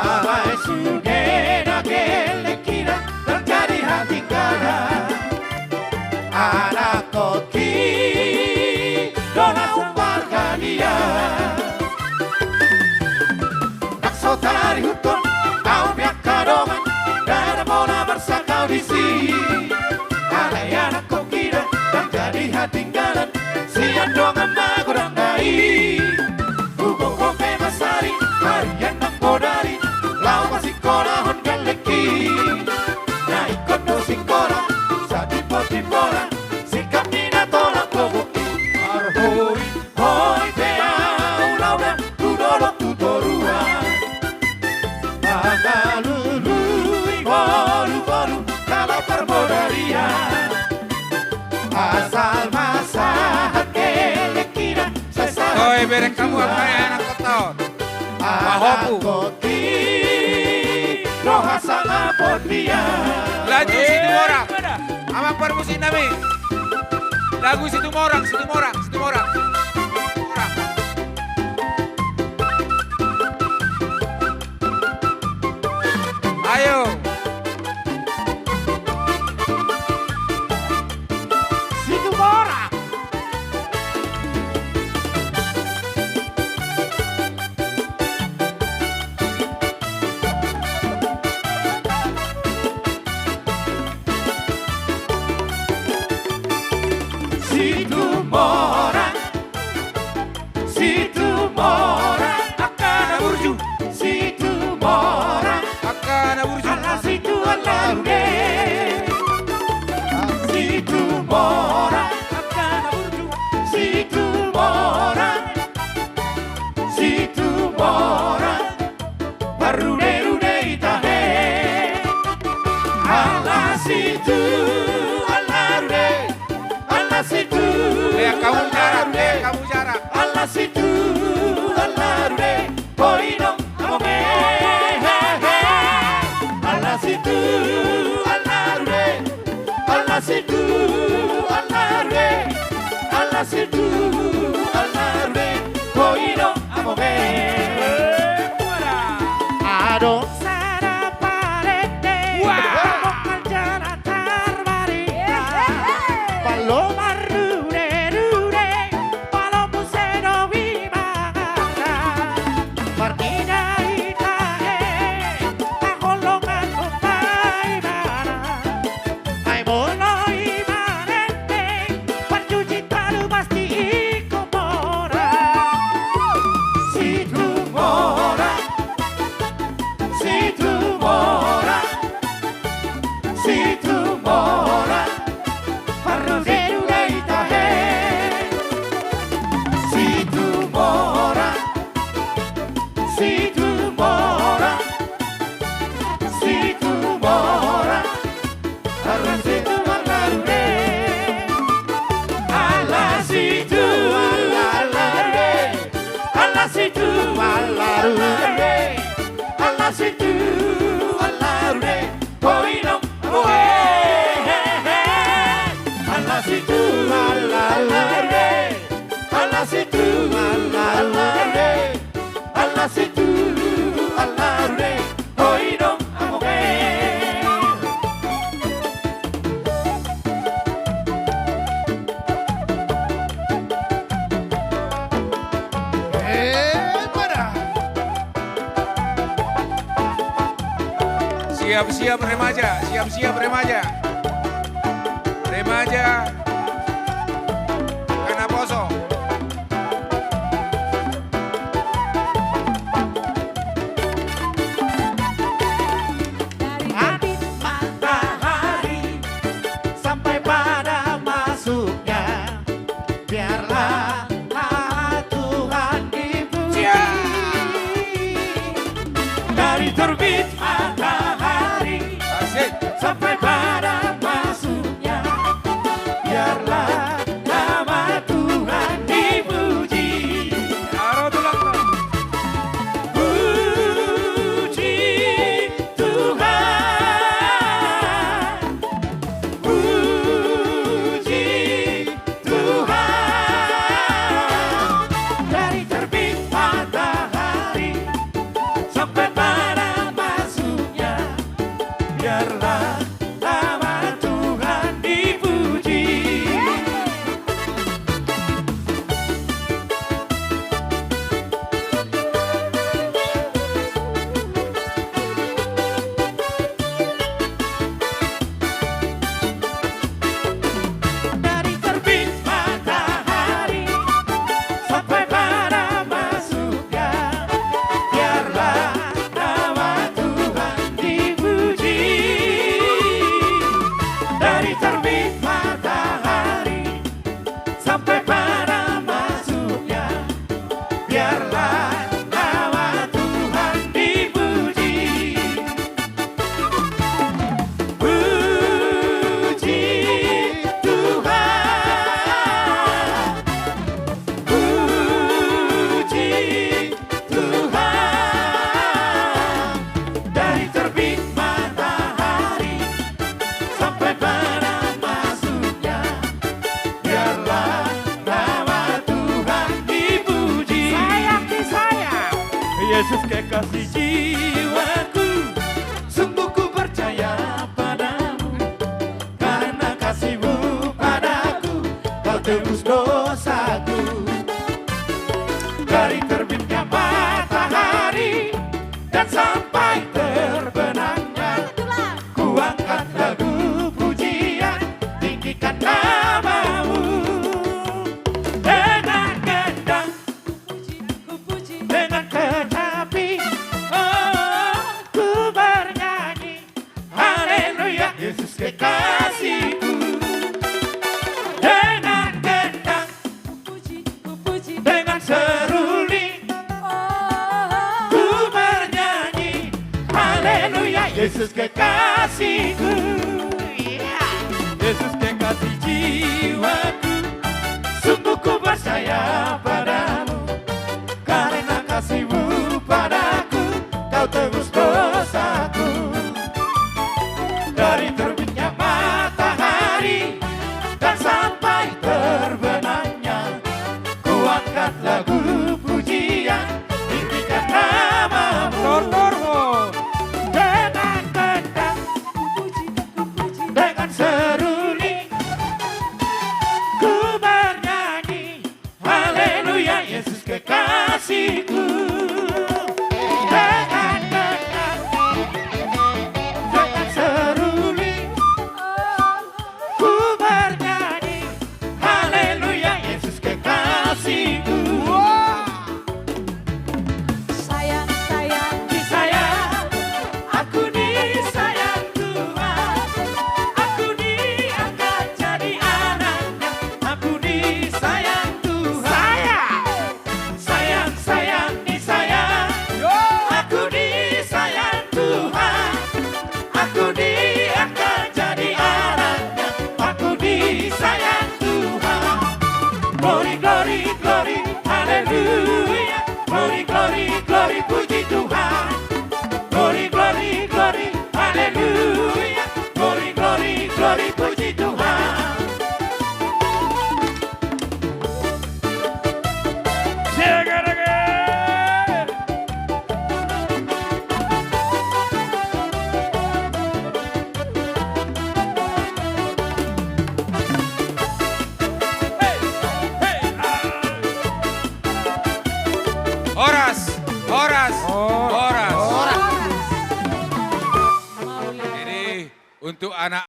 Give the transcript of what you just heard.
Damai sugenake lekira terjadi hati kala anak koki dona umbarkan dia tak sotari huton kau biak kadoman dan mona bersakau di sini alai anak koki terjadi hati kala sian dong magurang dai hubung kope masari harian nang bodari lau masih korahon galeki na ikut no singkora sa tipo-tipora sikap nina tolak koboki arhoi hoi pea ulauna tudoro tutorua magalului bolu-bolu kalau perbodaria asal masa kelekira sesama oi berek kamu apa anak kotor Mahoku roha sama dia laju situ orang ama permusin nami lagu situ orang ayo situ orang situ mora akan burju situ mora ala situ alarude situ mora akan burju situ mora barude itahe ala situ alarude ala situ kamu jarak ala situ alarude poinong amoge ala situ alarude ala situ alarude ala situ alarude poinong amoge ado sara parete vokal jana tarvarita paloma rude paloma seno vimagata partida itae takolongan upaimana ay mono imanente panjuji talu pasti ikomora situ mora parruderude itahe situ mora harus situ alarude ala situ alarude ala situ alarude ala situ alarude poinong amoge ala situ alarude ala situ alarude ala situ alarude poinong amoge siap-siap remaja karena poso Adit matahari sampai pada masuknya biarlah Tuhan dipuji dari terbit matahari sampai pada masuknya biarlah nama Tuhan dipuji puji Tuhan dari terbit matahari sampai pada tebus dosaku. Dari terbitnya matahari dan sampai terbenamnya, ku angkat lagu pujian, tinggikan namamu. Dengan gendang, dengan kecapi, oh, ku bernyanyi, haleluya, Yesus kekasihku. Dengan gendang, dengan seruling, ku bernyanyi, haleluya, Yesus kekasihku. Yesus kekasih jiwaku, sungguh ku percaya padamu. Karena kasihmu padaku, kau tebus dosaku. Dari terbitnya matahari dan sampai terbenamnya, ku angkat lagu pujian, tinggikan namamu. Tortormo. Dengan gendang, dengan seruling, ku bernyanyi, haleluya, Yesus kekasihku. Dengan gendang, dengan seruling, ku bernyanyi, haleluya, Yesus kekasihku. Sayang, sayang, Disayang, aku disayang Tuhan, aku diangkat jadi anaknya, aku disayang Tuhan. Sayang, sayang, disayang, aku disayang Tuhan, aku diangkat jadi anaknya, aku disayang Tuhan. Glory, glory, glory, haleluya. Glory, glory, glory, puji Tuhan. Glory, glory, glory, haleluya. Glory, glory, glory, puji Tuhan. Sing it again. Hey, hey, Horas, horas, horas. mau lihat. Ini untuk anak